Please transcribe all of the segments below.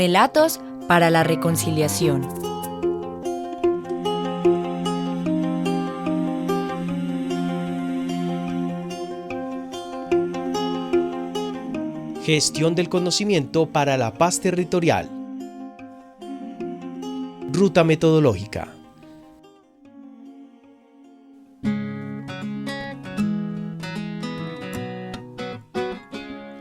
Relatos para la reconciliación. Gestión del conocimiento para la paz territorial. Ruta metodológica.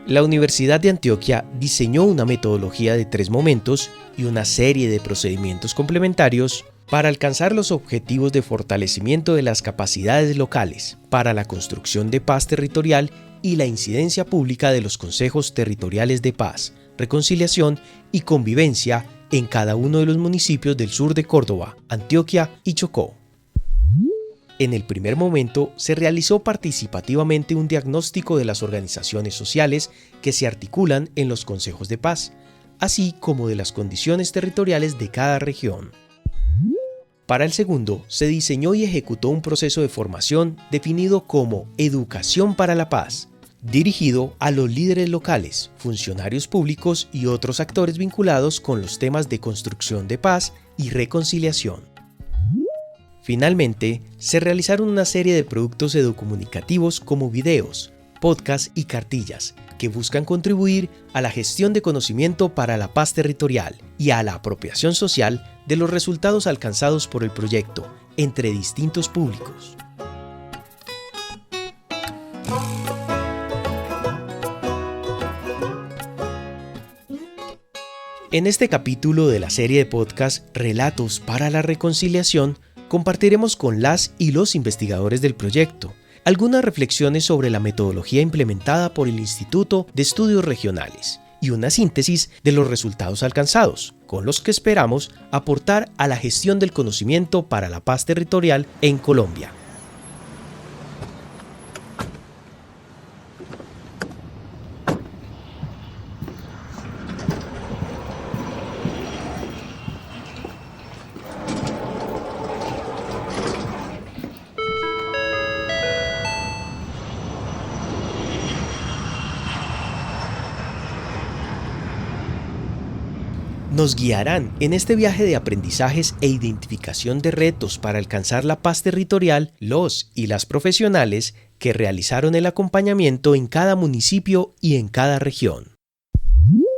La Universidad de Antioquia diseñó una metodología de 3 momentos y una serie de procedimientos complementarios para alcanzar los objetivos de fortalecimiento de las capacidades locales para la construcción de paz territorial y la incidencia pública de los consejos territoriales de paz, reconciliación y convivencia en cada uno de los municipios del sur de Córdoba, Antioquia y Chocó. En el primer momento se realizó participativamente un diagnóstico de las organizaciones sociales que se articulan en los consejos de paz, así como de las condiciones territoriales de cada región. Para el segundo, se diseñó y ejecutó un proceso de formación definido como Educación para la Paz, dirigido a los líderes locales, funcionarios públicos y otros actores vinculados con los temas de construcción de paz y reconciliación. Finalmente, se realizaron una serie de productos educomunicativos como videos, podcasts y cartillas que buscan contribuir a la gestión de conocimiento para la paz territorial y a la apropiación social de los resultados alcanzados por el proyecto entre distintos públicos. En este capítulo de la serie de podcast Relatos para la Reconciliación, compartiremos con las y los investigadores del proyecto algunas reflexiones sobre la metodología implementada por el Instituto de Estudios Regionales y una síntesis de los resultados alcanzados, con los que esperamos aportar a la gestión del conocimiento para la paz territorial en Colombia. Nos guiarán en este viaje de aprendizajes e identificación de retos para alcanzar la paz territorial los y las profesionales que realizaron el acompañamiento en cada municipio y en cada región.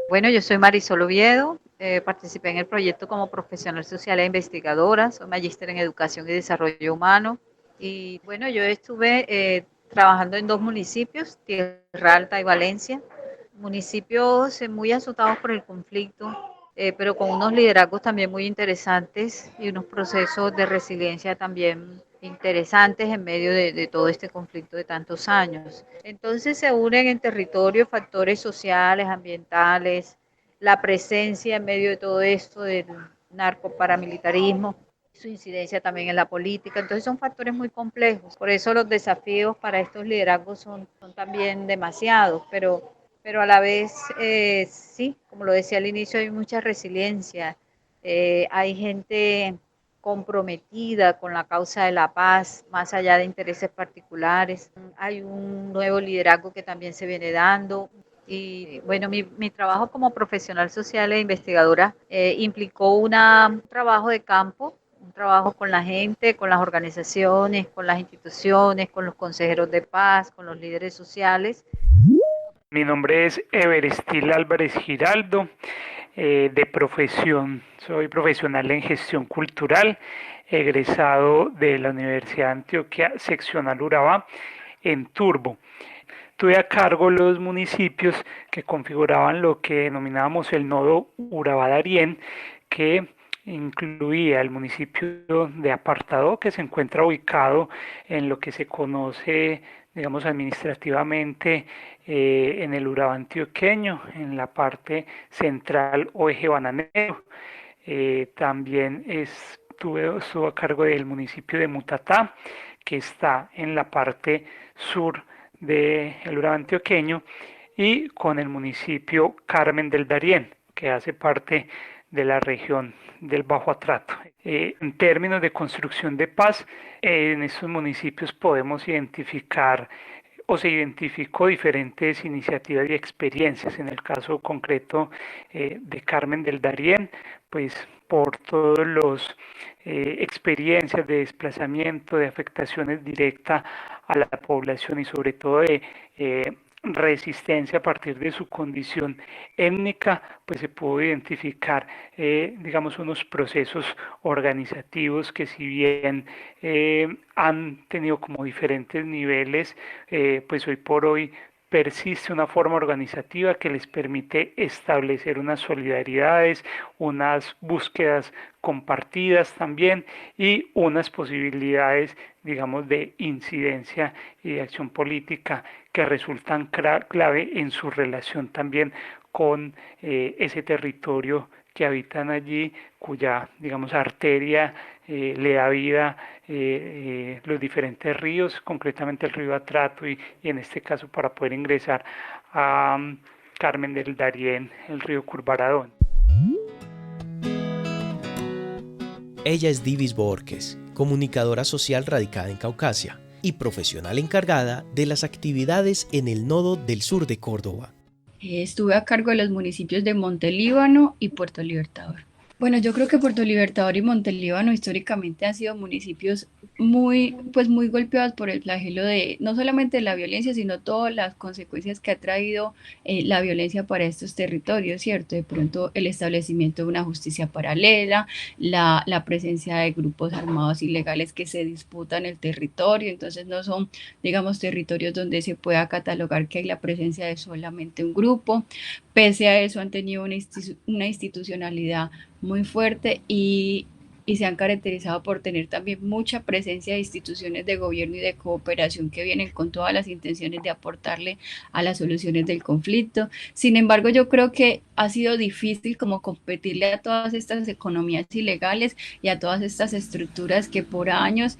Bueno, yo soy Marisol Oviedo, participé en el proyecto como profesional social e investigadora, soy magíster en educación y desarrollo humano y bueno, yo estuve trabajando en 2 municipios, Tierra Alta y Valencia, municipios muy azotados por el conflicto, pero con unos liderazgos también muy interesantes y unos procesos de resiliencia también interesantes en medio de todo este conflicto de tantos años. Entonces se unen en territorio factores sociales, ambientales, la presencia en medio de todo esto del narcoparamilitarismo, su incidencia también en la política, entonces son factores muy complejos, por eso los desafíos para estos liderazgos son también demasiados, pero a la vez, sí, como lo decía al inicio, hay mucha resiliencia, hay gente comprometida con la causa de la paz, más allá de intereses particulares. Hay un nuevo liderazgo que también se viene dando. Y bueno, mi trabajo como profesional social e investigadora implicó un trabajo de campo, un trabajo con la gente, con las organizaciones, con las instituciones, con los consejeros de paz, con los líderes sociales. Mi nombre es Everestil Álvarez Giraldo, de profesión, soy profesional en gestión cultural, egresado de la Universidad de Antioquia, seccional Urabá, en Turbo. Tuve a cargo los municipios que configuraban lo que denominábamos el nodo Urabá-Darién, que incluía el municipio de Apartadó, que se encuentra ubicado en lo que se conoce, digamos, administrativamente en el Urabá antioqueño, en la parte central o eje bananero. También estuvo a cargo del municipio de Mutatá, que está en la parte sur del Urabá antioqueño, y con el municipio Carmen del Darién, que hace parte de la región del Bajo Atrato. En términos de construcción de paz, en estos municipios podemos identificar o se identificó diferentes iniciativas y experiencias. En el caso concreto de Carmen del Darién, pues por todos los experiencias de desplazamiento, de afectaciones directas a la población y sobre todo de resistencia a partir de su condición étnica, pues se pudo identificar, digamos, unos procesos organizativos que si bien han tenido como diferentes niveles, pues hoy por hoy persiste una forma organizativa que les permite establecer unas solidaridades, unas búsquedas compartidas también y unas posibilidades, digamos, de incidencia y de acción política que resultan clave en su relación también con ese territorio que habitan allí, cuya, digamos, arteria le da vida los diferentes ríos, concretamente el río Atrato y en este caso para poder ingresar a Carmen del Darién, el río Curvaradón. Ella es Divis Borges, comunicadora social radicada en Caucasia y profesional encargada de las actividades en el Nodo del Sur de Córdoba. Estuve a cargo de los municipios de Montelíbano y Puerto Libertador. Bueno, yo creo que Puerto Libertador y Montelíbano históricamente han sido municipios muy golpeados por el flagelo de no solamente la violencia, sino todas las consecuencias que ha traído la violencia para estos territorios, ¿cierto? De pronto el establecimiento de una justicia paralela, la presencia de grupos armados ilegales que se disputan el territorio, entonces no son, digamos, territorios donde se pueda catalogar que hay la presencia de solamente un grupo. Pese a eso han tenido una institucionalidad muy fuerte y se han caracterizado por tener también mucha presencia de instituciones de gobierno y de cooperación que vienen con todas las intenciones de aportarle a las soluciones del conflicto. Sin embargo, yo creo que ha sido difícil como competirle a todas estas economías ilegales y a todas estas estructuras que por años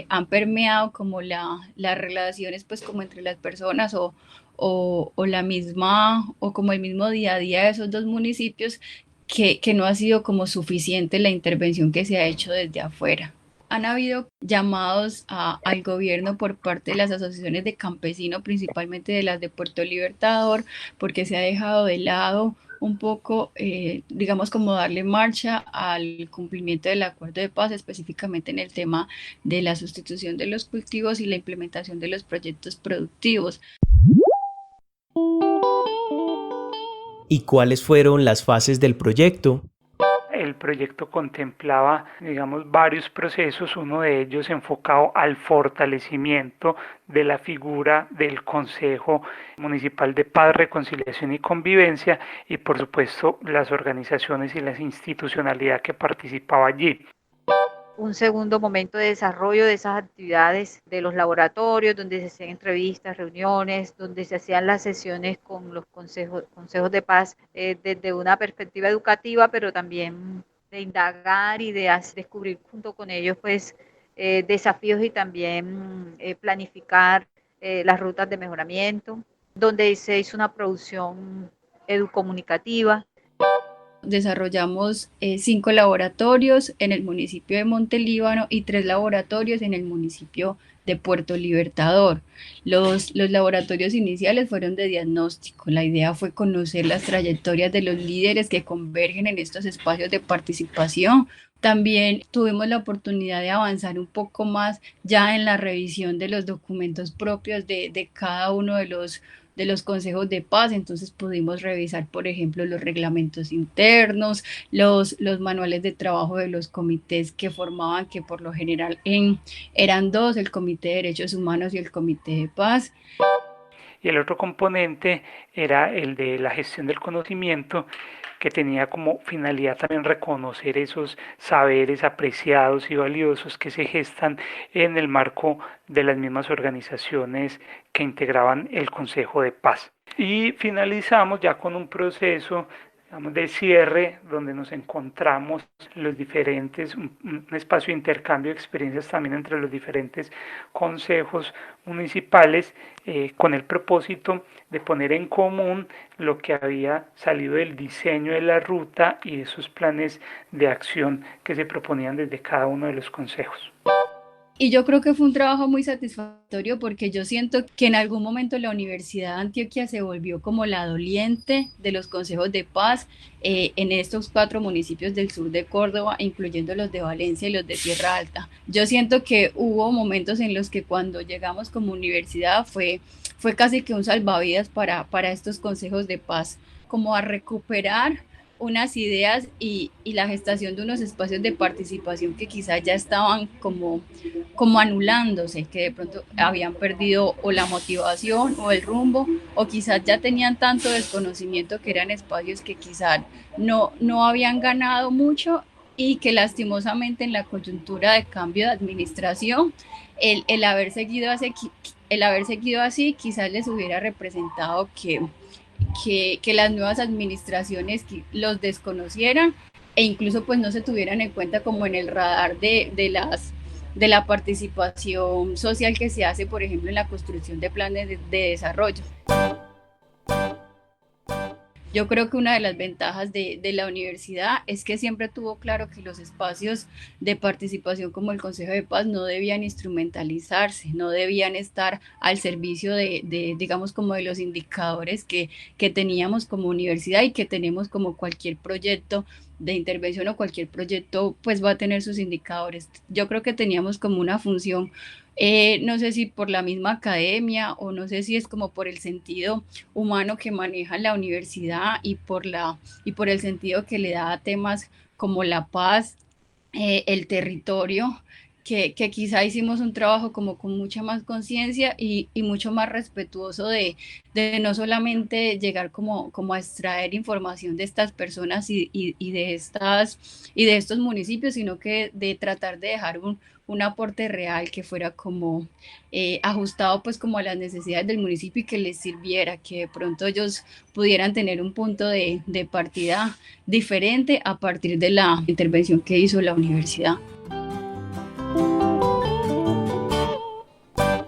han permeado como las relaciones pues como entre las personas o la misma o como el mismo día a día de esos dos municipios que no ha sido como suficiente la intervención que se ha hecho desde afuera. Han habido llamados al gobierno por parte de las asociaciones de campesinos, principalmente de las de Puerto Libertador, porque se ha dejado de lado un poco, digamos, como darle marcha al cumplimiento del acuerdo de paz, específicamente en el tema de la sustitución de los cultivos y la implementación de los proyectos productivos. ¿Y cuáles fueron las fases del proyecto? El proyecto contemplaba, digamos, varios procesos, uno de ellos enfocado al fortalecimiento de la figura del Consejo Municipal de Paz, Reconciliación y Convivencia y, por supuesto, las organizaciones y la institucionalidad que participaba allí. Un segundo momento de desarrollo de esas actividades de los laboratorios, donde se hacían entrevistas, reuniones, donde se hacían las sesiones con los consejos de paz desde una perspectiva educativa, pero también de indagar y de descubrir junto con ellos pues desafíos y también planificar las rutas de mejoramiento, donde se hizo una producción educomunicativa. Desarrollamos 5 laboratorios en el municipio de Montelíbano y 3 laboratorios en el municipio de Puerto Libertador. Los laboratorios iniciales fueron de diagnóstico. La idea fue conocer las trayectorias de los líderes que convergen en estos espacios de participación. También tuvimos la oportunidad de avanzar un poco más ya en la revisión de los documentos propios de cada uno de los consejos de paz. Entonces pudimos revisar, por ejemplo, los reglamentos internos, los manuales de trabajo de los comités que formaban, que por lo general eran dos, el Comité de Derechos Humanos y el Comité de Paz. Y el otro componente era el de la gestión del conocimiento, que tenía como finalidad también reconocer esos saberes apreciados y valiosos que se gestan en el marco de las mismas organizaciones que integraban el Consejo de Paz. Y finalizamos ya con un proceso, digamos, de cierre, donde nos encontramos los diferentes, un espacio de intercambio de experiencias también entre los diferentes consejos municipales, con el propósito de poner en común lo que había salido del diseño de la ruta y esos planes de acción que se proponían desde cada uno de los consejos. Y yo creo que fue un trabajo muy satisfactorio porque yo siento que en algún momento la Universidad de Antioquia se volvió como la doliente de los consejos de paz en estos 4 municipios del sur de Córdoba, incluyendo los de Valencia y los de Tierra Alta. Yo siento que hubo momentos en los que cuando llegamos como universidad fue casi que un salvavidas para estos consejos de paz, como a recuperar unas ideas y la gestación de unos espacios de participación que quizás ya estaban como anulándose, que de pronto habían perdido o la motivación o el rumbo, o quizás ya tenían tanto desconocimiento que eran espacios que quizás no habían ganado mucho y que lastimosamente en la coyuntura de cambio de administración, el haber seguido así quizás les hubiera representado que las nuevas administraciones los desconocieran e incluso pues no se tuvieran en cuenta como en el radar de la participación social que se hace, por ejemplo, en la construcción de planes de desarrollo. Yo creo que una de las ventajas de la universidad es que siempre tuvo claro que los espacios de participación como el Consejo de Paz no debían instrumentalizarse, no debían estar al servicio digamos, como de los indicadores que teníamos como universidad y que tenemos como cualquier proyecto de intervención o cualquier proyecto, pues va a tener sus indicadores. Yo creo que teníamos como una función, no sé si por la misma academia o no sé si es como por el sentido humano que maneja la universidad y por el sentido que le da a temas como la paz, el territorio, que quizá hicimos un trabajo como con mucha más conciencia y mucho más respetuoso de no solamente llegar como a extraer información de estas personas y de estos municipios, sino que de tratar de dejar un aporte real que fuera como ajustado pues como a las necesidades del municipio y que les sirviera, que de pronto ellos pudieran tener un punto de partida diferente a partir de la intervención que hizo la universidad.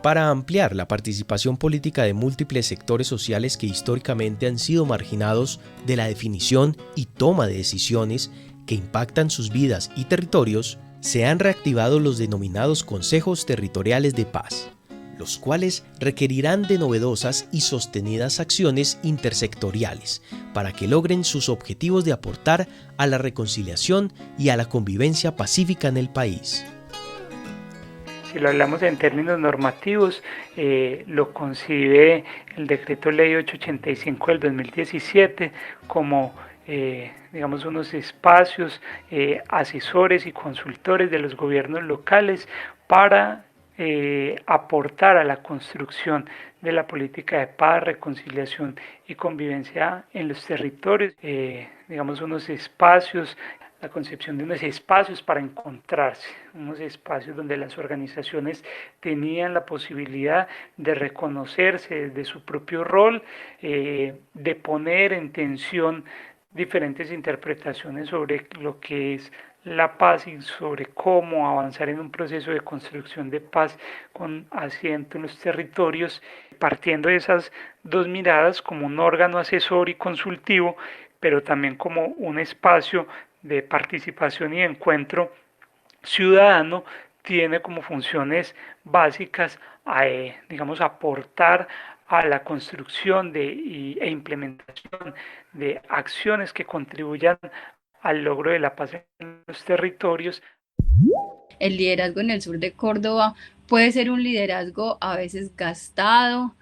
Para ampliar la participación política de múltiples sectores sociales que históricamente han sido marginados de la definición y toma de decisiones que impactan sus vidas y territorios, se han reactivado los denominados Consejos Territoriales de Paz, los cuales requerirán de novedosas y sostenidas acciones intersectoriales para que logren sus objetivos de aportar a la reconciliación y a la convivencia pacífica en el país. Si lo hablamos en términos normativos, lo concibe el Decreto Ley 885 del 2017 como digamos unos espacios asesores y consultores de los gobiernos locales para aportar a la construcción de la política de paz, reconciliación y convivencia en los territorios, digamos unos espacios, la concepción de unos espacios para encontrarse, unos espacios donde las organizaciones tenían la posibilidad de reconocerse desde su propio rol, de poner en tensión diferentes interpretaciones sobre lo que es la paz y sobre cómo avanzar en un proceso de construcción de paz con asiento en los territorios, partiendo de esas dos miradas como un órgano asesor y consultivo, pero también como un espacio de participación y encuentro ciudadano, tiene como funciones básicas digamos, aportar a la construcción e implementación de acciones que contribuyan al logro de la paz en los territorios. El liderazgo en el sur de Córdoba puede ser un liderazgo a veces gastado,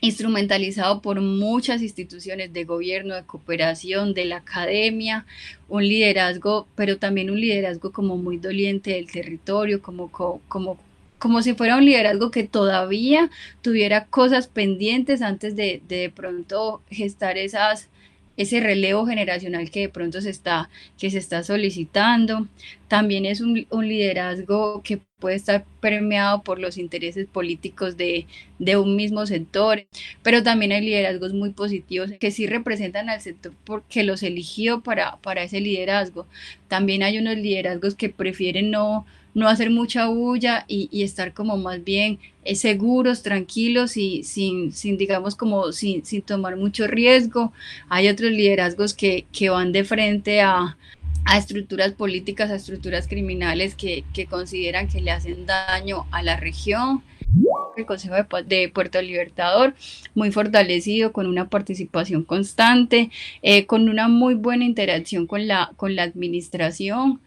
instrumentalizado por muchas instituciones de gobierno, de cooperación, de la academia, un liderazgo, pero también un liderazgo como muy doliente del territorio, como si fuera un liderazgo que todavía tuviera cosas pendientes antes de pronto gestar ese relevo generacional que de pronto se está solicitando. También es un liderazgo que puede estar permeado por los intereses políticos de un mismo sector, pero también hay liderazgos muy positivos que sí representan al sector porque los eligió para ese liderazgo. También hay unos liderazgos que prefieren no hacer mucha bulla y estar como más bien seguros, tranquilos y sin digamos como sin tomar mucho riesgo. Hay otros liderazgos que van de frente a a estructuras políticas, a estructuras criminales que consideran que le hacen daño a la región. El Consejo de Puerto Libertador, muy fortalecido, con una participación constante, con una muy buena interacción con la administración,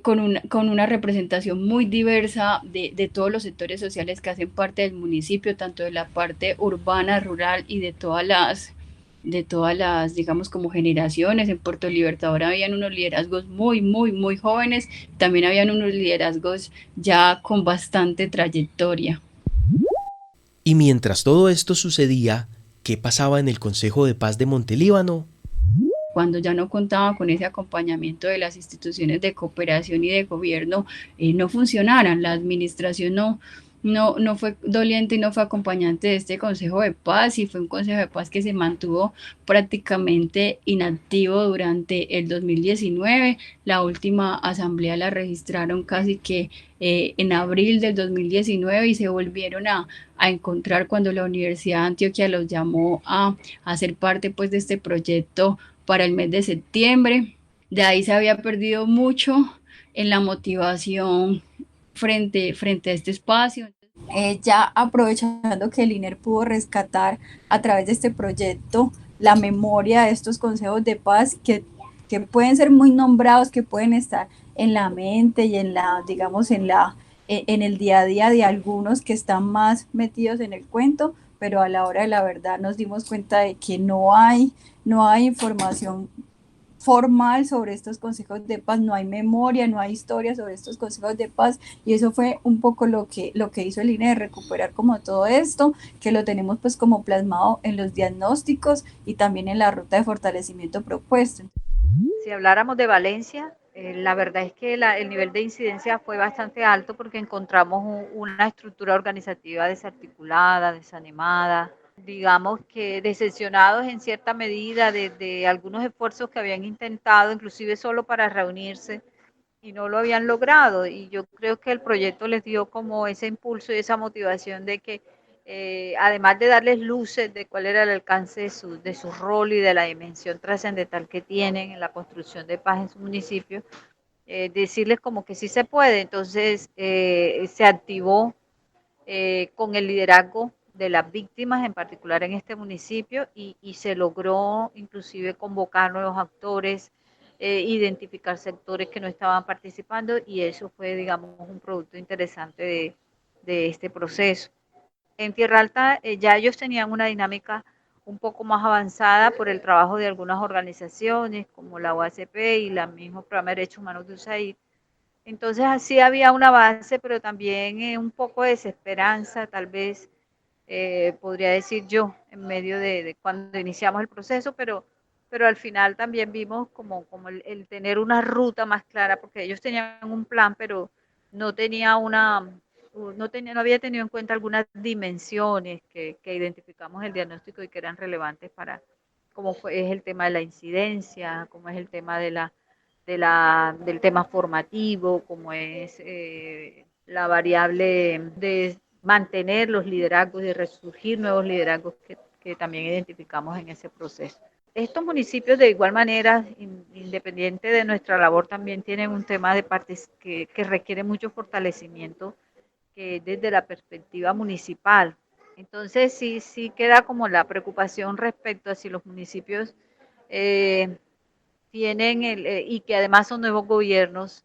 con una representación muy diversa de todos los sectores sociales que hacen parte del municipio, tanto de la parte urbana, rural y de todas las, digamos, como generaciones. En Puerto Libertador habían unos liderazgos muy, muy, muy jóvenes, también habían unos liderazgos ya con bastante trayectoria. Y mientras todo esto sucedía, ¿qué pasaba en el Consejo de Paz de Montelíbano? Cuando ya no contaba con ese acompañamiento de las instituciones de cooperación y de gobierno, no funcionaran. La administración no fue doliente y no fue acompañante de este Consejo de Paz, y fue un Consejo de Paz que se mantuvo prácticamente inactivo durante el 2019. La última asamblea la registraron casi que en abril del 2019, y se volvieron a encontrar cuando la Universidad de Antioquia los llamó a ser parte pues de este proyecto para el mes de septiembre. De ahí se había perdido mucho en la motivación frente a este espacio. Ya aprovechando que el INER pudo rescatar a través de este proyecto la memoria de estos consejos de paz que pueden ser muy nombrados, que pueden estar en la mente y digamos, en el día a día de algunos que están más metidos en el cuento, pero a la hora de la verdad nos dimos cuenta de que no hay información formal sobre estos consejos de paz, no hay memoria, no hay historia sobre estos consejos de paz, y eso fue un poco lo que hizo el INE, de recuperar como todo esto, que lo tenemos pues como plasmado en los diagnósticos y también en la ruta de fortalecimiento propuesto. Si habláramos de Valencia, la verdad es que el nivel de incidencia fue bastante alto porque encontramos una estructura organizativa desarticulada, desanimada, digamos que decepcionados en cierta medida de algunos esfuerzos que habían intentado, inclusive solo para reunirse, y no lo habían logrado. Y yo creo que el proyecto les dio como ese impulso y esa motivación de que, además de darles luces de cuál era el alcance de su rol y de la dimensión trascendental que tienen en la construcción de paz en su municipio, decirles como que sí se puede. Entonces se activó con el liderazgo de las víctimas, en particular en este municipio, y se logró inclusive convocar nuevos actores, identificar sectores que no estaban participando, y eso fue, digamos, un producto interesante de este proceso. En Tierra Alta ya ellos tenían una dinámica un poco más avanzada por el trabajo de algunas organizaciones como la OACP y la misma Programa de Derechos Humanos de USAID. Entonces así había una base, pero también un poco de desesperanza, tal vez podría decir yo, en medio de cuando iniciamos el proceso, pero al final también vimos como el tener una ruta más clara, porque ellos tenían un plan, pero no tenía no había tenido en cuenta algunas dimensiones que identificamos en el diagnóstico y que eran relevantes para, es el tema de la incidencia, como es el tema del tema formativo, como es la variable de mantener los liderazgos y resurgir nuevos liderazgos que también identificamos en ese proceso. Estos municipios, de igual manera, independiente de nuestra labor, también tienen un tema que requiere mucho fortalecimiento, que desde la perspectiva municipal. Entonces, sí queda como la preocupación respecto a si los municipios tienen, y que además son nuevos gobiernos,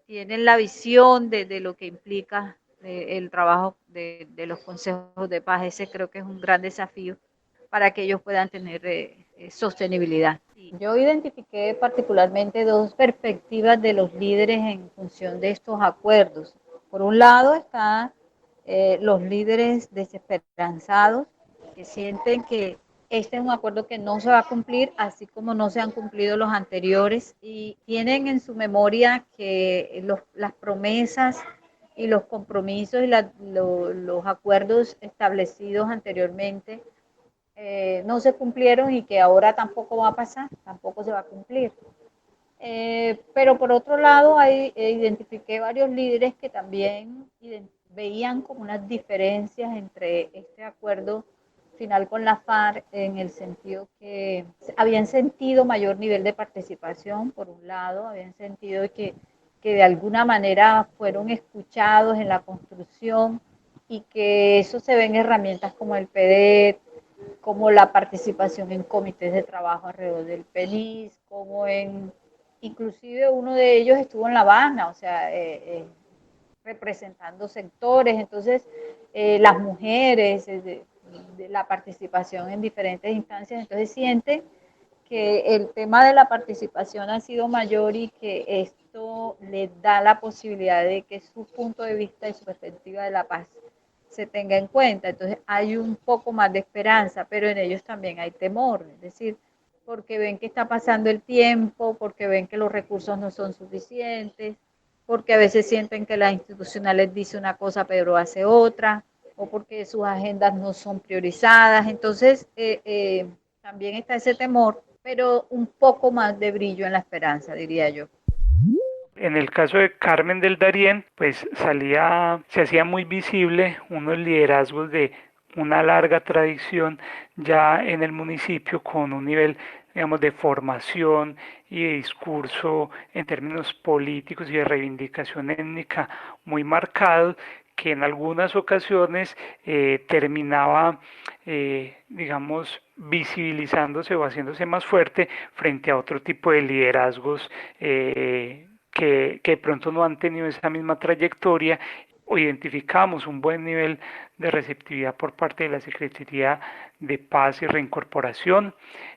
tienen la visión de lo que implica el trabajo de los consejos de paz. Ese creo que es un gran desafío para que ellos puedan tener sostenibilidad. Yo identifiqué particularmente dos perspectivas de los líderes en función de estos acuerdos. Por un lado están los líderes desesperanzados, que sienten que este es un acuerdo que no se va a cumplir, así como no se han cumplido los anteriores, y tienen en su memoria que las promesas y los compromisos y los acuerdos establecidos anteriormente no se cumplieron, y que ahora tampoco va a pasar, tampoco se va a cumplir. Pero por otro lado, identifiqué varios líderes que también veían como unas diferencias entre este acuerdo final con la FARC en el sentido que habían sentido mayor nivel de participación, por un lado, habían sentido que de alguna manera fueron escuchados en la construcción y que eso se ve en herramientas como el PEDET, como la participación en comités de trabajo alrededor del PENIS, como en, inclusive uno de ellos estuvo en La Habana, o sea, representando sectores, entonces las mujeres, de la participación en diferentes instancias, entonces sienten que el tema de la participación ha sido mayor y que esto les da la posibilidad de que su punto de vista y su perspectiva de la paz se tenga en cuenta. Entonces hay un poco más de esperanza, pero en ellos también hay temor, es decir, porque ven que está pasando el tiempo, porque ven que los recursos no son suficientes, porque a veces sienten que la institucional les dice una cosa pero hace otra, o porque sus agendas no son priorizadas. Entonces, también está ese temor, pero un poco más de brillo en la esperanza, diría yo. En el caso de Carmen del Darién, pues se hacía muy visible unos liderazgos de una larga tradición ya en el municipio con un nivel, digamos, de formación y de discurso en términos políticos y de reivindicación étnica muy marcados, que en algunas ocasiones terminaba, digamos, visibilizándose o haciéndose más fuerte frente a otro tipo de liderazgos que de pronto no han tenido esa misma trayectoria, o identificamos un buen nivel de receptividad por parte de la Secretaría de Paz y Reincorporación.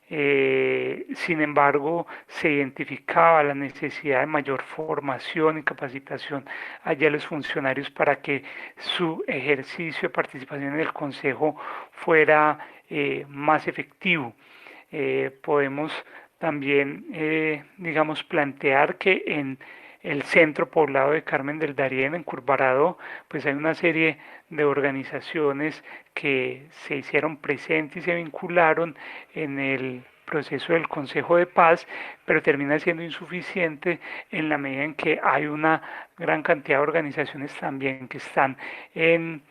Sin embargo, se identificaba la necesidad de mayor formación y capacitación allá a los funcionarios para que su ejercicio de participación en el Consejo fuera más efectivo. Podemos también, digamos, plantear que en el centro poblado de Carmen del Darién, en Curvarado, pues hay una serie de organizaciones que se hicieron presentes y se vincularon en el proceso del Consejo de Paz, pero termina siendo insuficiente en la medida en que hay una gran cantidad de organizaciones también que están en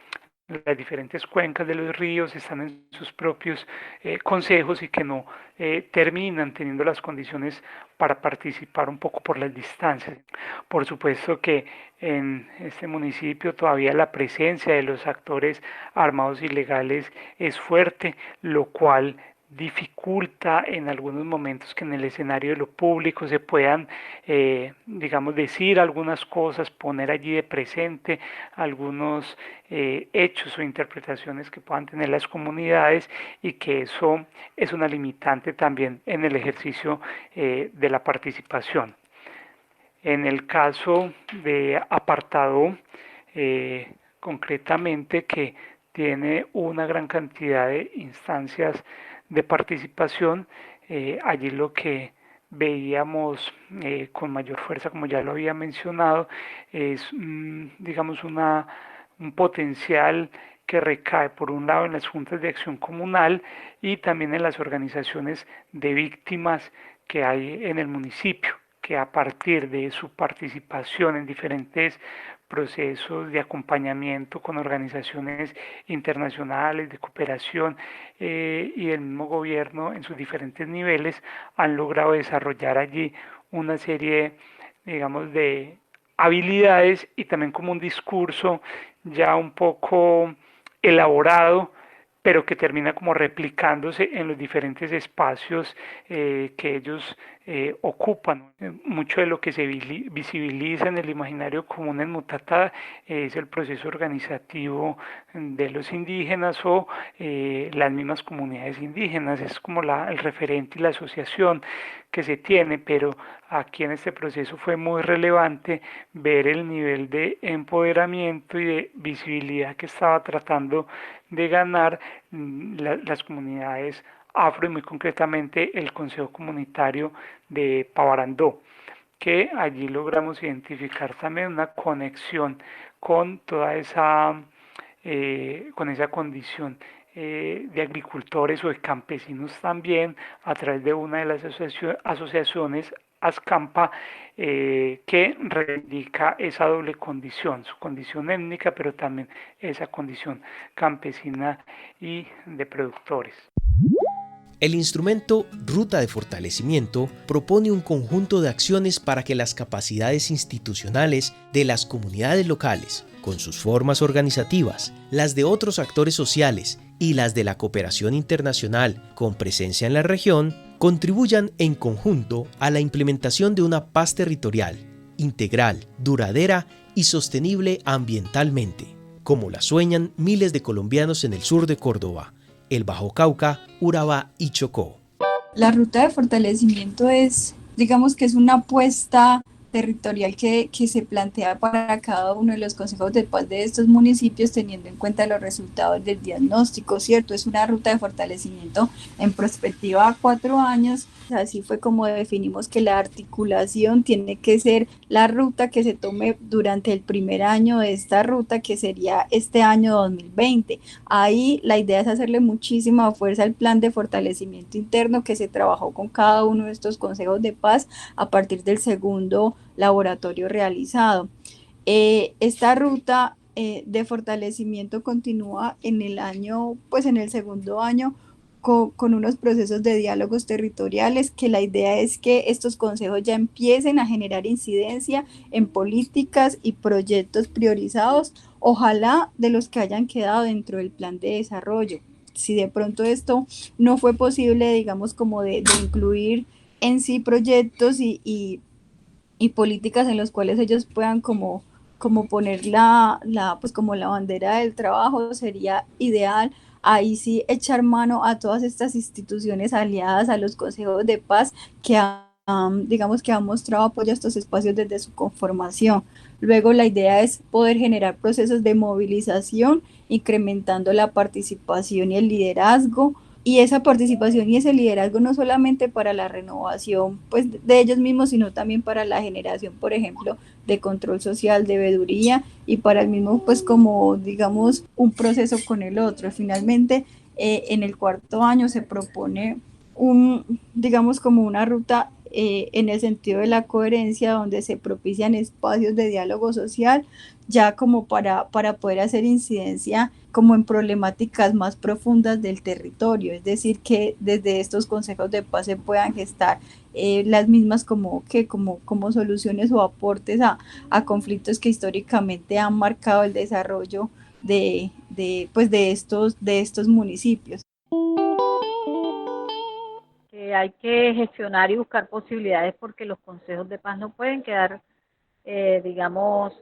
las diferentes cuencas de los ríos, están en sus propios consejos y que no terminan teniendo las condiciones para participar un poco por las distancias. Por supuesto que en este municipio todavía la presencia de los actores armados ilegales es fuerte, lo cual dificulta en algunos momentos que en el escenario de lo público se puedan, digamos, decir algunas cosas, poner allí de presente algunos hechos o interpretaciones que puedan tener las comunidades, y que eso es una limitante también en el ejercicio de la participación. En el caso de Apartado, concretamente, que tiene una gran cantidad de instancias de participación, allí lo que veíamos con mayor fuerza, como ya lo había mencionado, es, digamos, un potencial que recae por un lado en las juntas de acción comunal y también en las organizaciones de víctimas que hay en el municipio, que a partir de su participación en diferentes procesos de acompañamiento con organizaciones internacionales de cooperación y del mismo gobierno en sus diferentes niveles, han logrado desarrollar allí una serie, digamos, de habilidades y también como un discurso ya un poco elaborado, pero que termina como replicándose en los diferentes espacios que ellos ocupan. Mucho de lo que se visibiliza en el imaginario común en Mutatá es el proceso organizativo de los indígenas o las mismas comunidades indígenas, es como el referente y la asociación que se tiene, pero aquí en este proceso fue muy relevante ver el nivel de empoderamiento y de visibilidad que estaba tratando de ganar las comunidades afro y muy concretamente el Consejo Comunitario de Pavarandó, que allí logramos identificar también una conexión con toda con esa condición de agricultores o de campesinos también, a través de una de las asociaciones ASCAMPA, que reivindica esa doble condición, su condición étnica, pero también esa condición campesina y de productores. El instrumento Ruta de Fortalecimiento propone un conjunto de acciones para que las capacidades institucionales de las comunidades locales, con sus formas organizativas, las de otros actores sociales y las de la cooperación internacional con presencia en la región, contribuyan en conjunto a la implementación de una paz territorial, integral, duradera y sostenible ambientalmente, como la sueñan miles de colombianos en el sur de Córdoba, el Bajo Cauca, Urabá y Chocó. La ruta de fortalecimiento es, digamos que es una apuesta territorial que se plantea para cada uno de los consejos de paz de estos municipios, teniendo en cuenta los resultados del diagnóstico, ¿cierto? Es una ruta de fortalecimiento en perspectiva a 4 años. Así fue como definimos que la articulación tiene que ser la ruta que se tome durante el primer año de esta ruta, que sería este año 2020. Ahí la idea es hacerle muchísima fuerza al plan de fortalecimiento interno que se trabajó con cada uno de estos consejos de paz a partir del segundo laboratorio realizado. Esta ruta de fortalecimiento continúa en el año, pues en el segundo año, con unos procesos de diálogos territoriales, que la idea es que estos consejos ya empiecen a generar incidencia en políticas y proyectos priorizados, ojalá de los que hayan quedado dentro del plan de desarrollo. Si de pronto esto no fue posible, digamos, como de incluir en sí proyectos y políticas en los cuales ellos puedan como poner pues como la bandera del trabajo, sería ideal ahí sí echar mano a todas estas instituciones aliadas a los consejos de paz que digamos que han mostrado apoyo a estos espacios desde su conformación. Luego la idea es poder generar procesos de movilización, incrementando la participación y el liderazgo, y esa participación y ese liderazgo no solamente para la renovación pues de ellos mismos, sino también para la generación, por ejemplo, de control social, de veeduría, y para el mismo pues como digamos un proceso con el otro. Finalmente en el 4.º año se propone digamos como una ruta en el sentido de la coherencia, donde se propician espacios de diálogo social, ya como para poder hacer incidencia como en problemáticas más profundas del territorio, es decir, que desde estos consejos de paz se puedan gestar las mismas como soluciones o aportes a conflictos que históricamente han marcado el desarrollo pues de estos municipios. Hay que gestionar y buscar posibilidades, porque los consejos de paz no pueden quedar, digamos,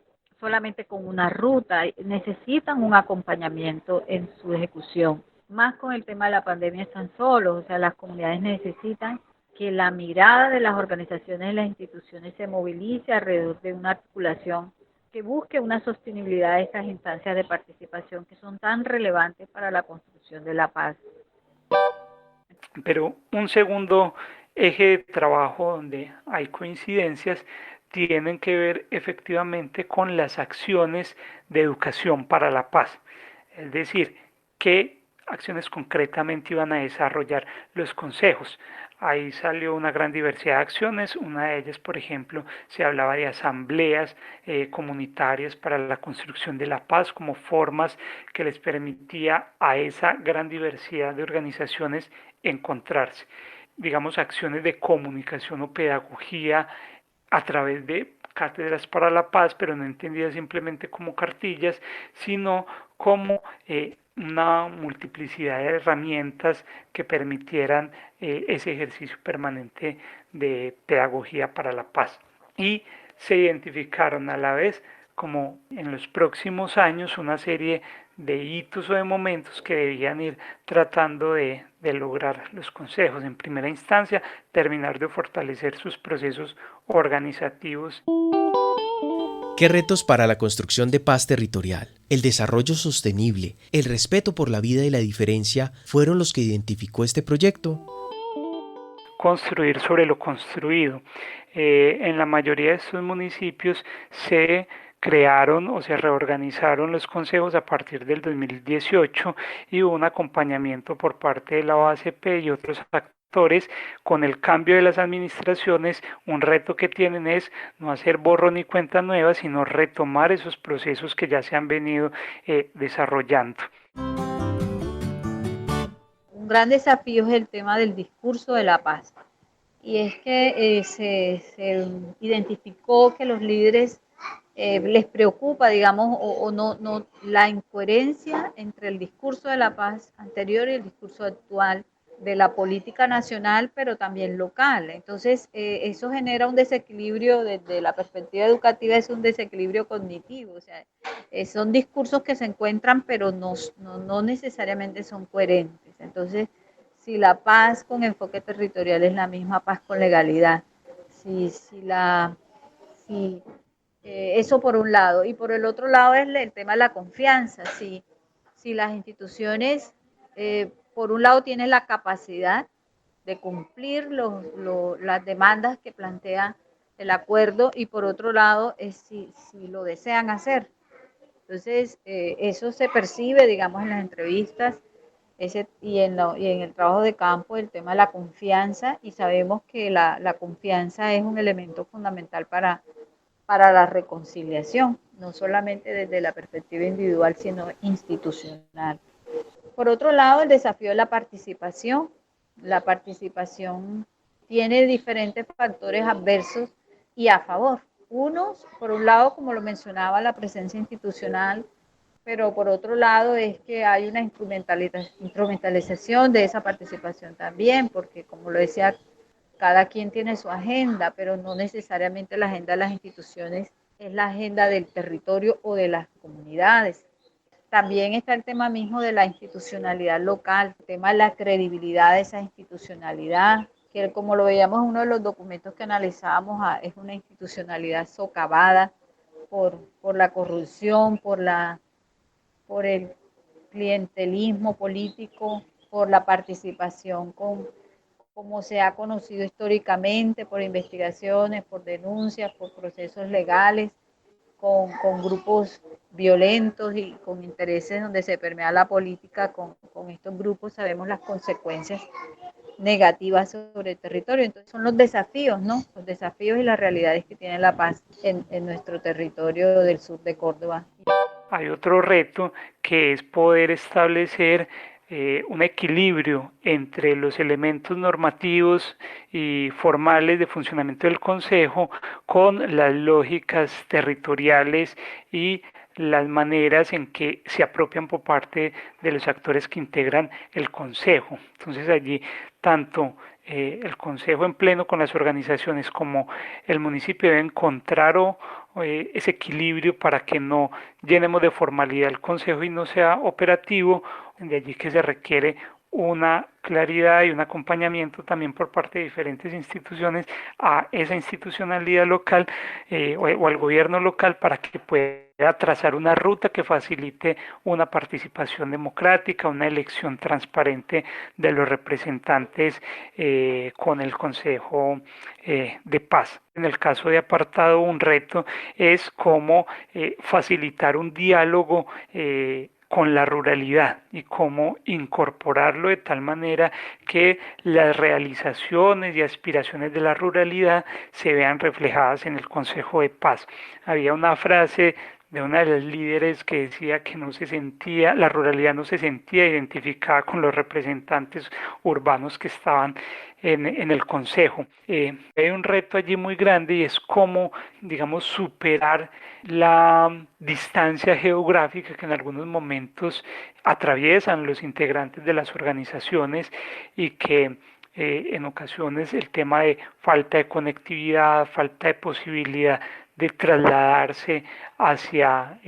solamente con una ruta, necesitan un acompañamiento en su ejecución. Más con el tema de la pandemia están solos, o sea, las comunidades necesitan que la mirada de las organizaciones y las instituciones se movilice alrededor de una articulación que busque una sostenibilidad de estas instancias de participación que son tan relevantes para la construcción de la paz. Pero un segundo eje de trabajo donde hay coincidencias tienen que ver efectivamente con las acciones de educación para la paz. Es decir, qué acciones concretamente iban a desarrollar los consejos. Ahí salió una gran diversidad de acciones. Una de ellas, por ejemplo, se hablaba de asambleas comunitarias para la construcción de la paz como formas que les permitía a esa gran diversidad de organizaciones encontrarse. Digamos, acciones de comunicación o pedagogía a través de cátedras para la paz, pero no entendidas simplemente como cartillas, sino como una multiplicidad de herramientas que permitieran ese ejercicio permanente de pedagogía para la paz. Y se identificaron a la vez como en los próximos años una serie de hitos o de momentos que debían ir tratando de lograr los consejos. En primera instancia, terminar de fortalecer sus procesos organizativos. ¿Qué retos para la construcción de paz territorial, el desarrollo sostenible, el respeto por la vida y la diferencia fueron los que identificó este proyecto? Construir sobre lo construido. En la mayoría de estos municipios se crearon o se reorganizaron los consejos a partir del 2018 y hubo un acompañamiento por parte de la OACP y otros actores actores, con el cambio de las administraciones, un reto que tienen es no hacer borrón y cuenta nueva, sino retomar esos procesos que ya se han venido desarrollando. Un gran desafío es el tema del discurso de la paz. Y es que se identificó que los líderes les preocupa, digamos, o no, la incoherencia entre el discurso de la paz anterior y el discurso actual de la política nacional, pero también local. Entonces, eso genera un desequilibrio desde la perspectiva educativa, es un desequilibrio cognitivo. O sea, son discursos que se encuentran, pero no necesariamente son coherentes. Entonces, si la paz con enfoque territorial es la misma paz con legalidad, si eso por un lado, y por el otro lado es el tema de la confianza, si las instituciones, por un lado, tienen la capacidad de cumplir las demandas que plantea el acuerdo, y por otro lado, es si lo desean hacer. Entonces, eso se percibe, digamos, en las entrevistas y en el trabajo de campo, el tema de la confianza, y sabemos que la confianza es un elemento fundamental para la reconciliación, no solamente desde la perspectiva individual, sino institucional. Por otro lado, el desafío de la participación. La participación tiene diferentes factores adversos y a favor. Unos, por un lado, como lo mencionaba, la presencia institucional, pero por otro lado es que hay una instrumentalización de esa participación también, porque como lo decía, cada quien tiene su agenda, pero no necesariamente la agenda de las instituciones es la agenda del territorio o de las comunidades. También está el tema mismo de la institucionalidad local, el tema de la credibilidad de esa institucionalidad, que como lo veíamos en uno de los documentos que analizábamos, es una institucionalidad socavada por la corrupción, por el clientelismo político, por la participación como se ha conocido históricamente, por investigaciones, por denuncias, por procesos legales, con grupos violentos y con intereses donde se permea la política con estos grupos. Sabemos las consecuencias negativas sobre el territorio. Entonces son los desafíos, ¿no? Los desafíos y las realidades que tiene la paz en nuestro territorio del sur de Córdoba. Hay otro reto que es poder establecer un equilibrio entre los elementos normativos y formales de funcionamiento del Consejo con las lógicas territoriales y las maneras en que se apropian por parte de los actores que integran el Consejo. Entonces allí tanto el Consejo en pleno con las organizaciones como el municipio deben encontrar ese equilibrio para que no llenemos de formalidad el Consejo y no sea operativo. De allí que se requiere una claridad y un acompañamiento también por parte de diferentes instituciones a esa institucionalidad local o al gobierno local para que pueda trazar una ruta que facilite una participación democrática, una elección transparente de los representantes con el Consejo de Paz. En el caso de apartado, un reto es cómo facilitar un diálogo con la ruralidad y cómo incorporarlo de tal manera que las realizaciones y aspiraciones de la ruralidad se vean reflejadas en el Consejo de Paz. Había una frase de una de las líderes que decía que la ruralidad no se sentía identificada con los representantes urbanos que estaban en el Consejo. Hay un reto allí muy grande y es cómo, digamos, superar la distancia geográfica que en algunos momentos atraviesan los integrantes de las organizaciones y que en ocasiones el tema de falta de conectividad, falta de posibilidad de trasladarse hacia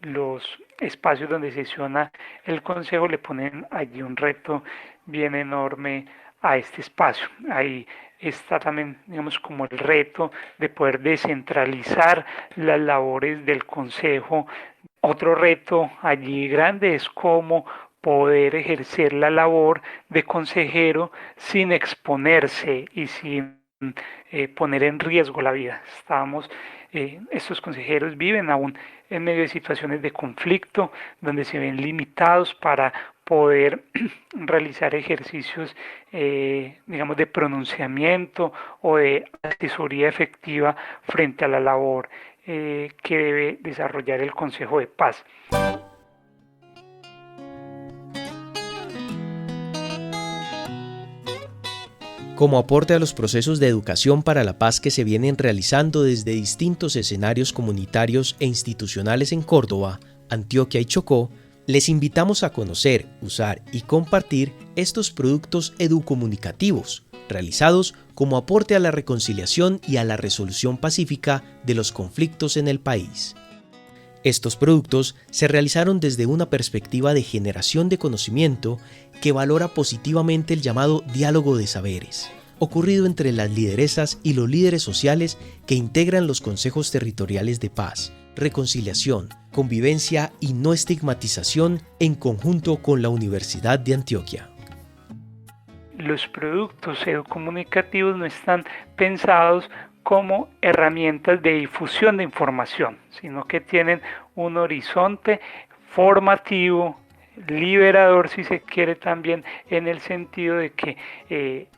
los espacios donde sesiona el Consejo le ponen allí un reto bien enorme a este espacio. Ahí está también, digamos, como el reto de poder descentralizar las labores del Consejo. Otro reto allí grande es cómo poder ejercer la labor de consejero sin exponerse y sin poner en riesgo la vida. Estos consejeros viven aún en medio de situaciones de conflicto donde se ven limitados para poder realizar ejercicios, digamos, de pronunciamiento o de asesoría efectiva frente a la labor que debe desarrollar el Consejo de Paz. Como aporte a los procesos de educación para la paz que se vienen realizando desde distintos escenarios comunitarios e institucionales en Córdoba, Antioquia y Chocó, les invitamos a conocer, usar y compartir estos productos educomunicativos, realizados como aporte a la reconciliación y a la resolución pacífica de los conflictos en el país. Estos productos se realizaron desde una perspectiva de generación de conocimiento que valora positivamente el llamado diálogo de saberes, ocurrido entre las lideresas y los líderes sociales que integran los consejos territoriales de paz, reconciliación, convivencia y no estigmatización en conjunto con la Universidad de Antioquia. Los productos educomunicativos no están pensados como herramientas de difusión de información, sino que tienen un horizonte formativo, liberador si se quiere también, en el sentido de que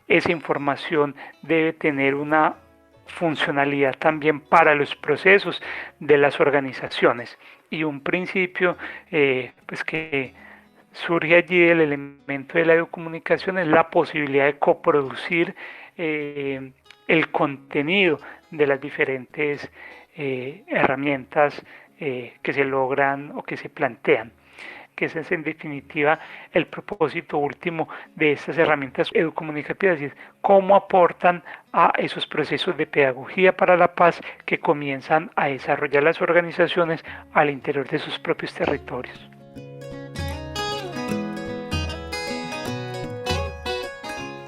esa información debe tener una funcionalidad también para los procesos de las organizaciones. Y un principio pues que surge allí del elemento de la educomunicación es la posibilidad de coproducir el contenido de las diferentes herramientas que se logran o que se plantean, que ese es en definitiva el propósito último de estas herramientas educomunicativas, y es cómo aportan a esos procesos de pedagogía para la paz que comienzan a desarrollar las organizaciones al interior de sus propios territorios.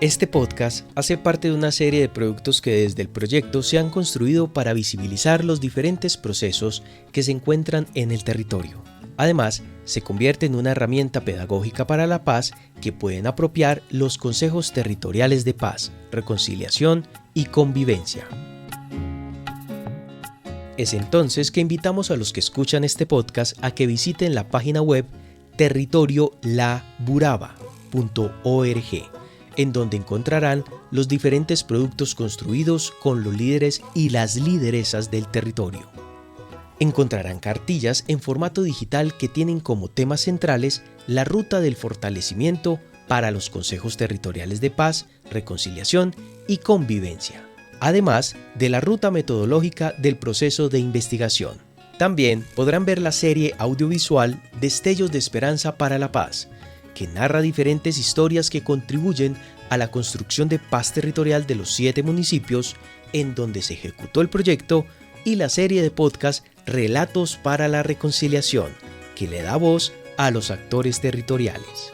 Este podcast hace parte de una serie de productos que desde el proyecto se han construido para visibilizar los diferentes procesos que se encuentran en el territorio. Además, se convierte en una herramienta pedagógica para la paz que pueden apropiar los consejos territoriales de paz, reconciliación y convivencia. Es entonces que invitamos a los que escuchan este podcast a que visiten la página web territoriolaburaba.org, en donde encontrarán los diferentes productos construidos con los líderes y las lideresas del territorio. Encontrarán cartillas en formato digital que tienen como temas centrales la ruta del fortalecimiento para los consejos territoriales de paz, reconciliación y convivencia, además de la ruta metodológica del proceso de investigación. También podrán ver la serie audiovisual Destellos de Esperanza para la Paz, que narra diferentes historias que contribuyen a la construcción de paz territorial de los 7 municipios en donde se ejecutó el proyecto, y la serie de podcast Relatos para la Reconciliación, que le da voz a los actores territoriales.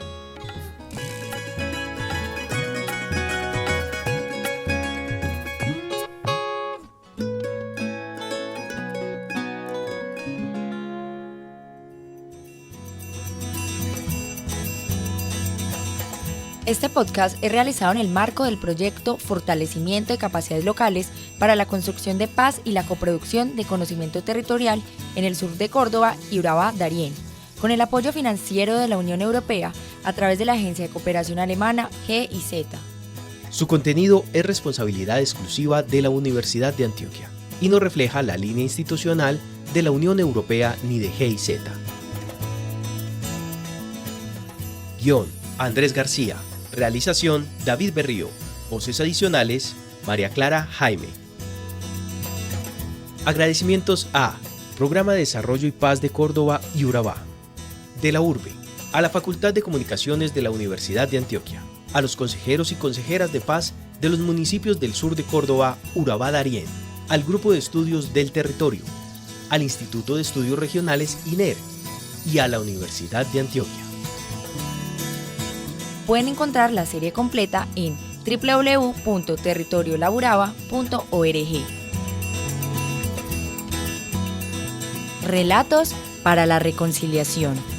Este podcast es realizado en el marco del proyecto Fortalecimiento de Capacidades Locales para la Construcción de Paz y la Coproducción de Conocimiento Territorial en el sur de Córdoba y Urabá, Darién, con el apoyo financiero de la Unión Europea a través de la Agencia de Cooperación Alemana GIZ. Su contenido es responsabilidad exclusiva de la Universidad de Antioquia y no refleja la línea institucional de la Unión Europea ni de GIZ. Guión: Andrés García. Realización: David Berrío. Voces adicionales: María Clara Jaime. Agradecimientos a Programa de Desarrollo y Paz de Córdoba y Urabá, de la URBE, a la Facultad de Comunicaciones de la Universidad de Antioquia, a los consejeros y consejeras de paz de los municipios del sur de Córdoba, Urabá, Darién, al Grupo de Estudios del Territorio, al Instituto de Estudios Regionales INER y a la Universidad de Antioquia. Pueden encontrar la serie completa en www.territoriolaburaba.org. Relatos para la Reconciliación.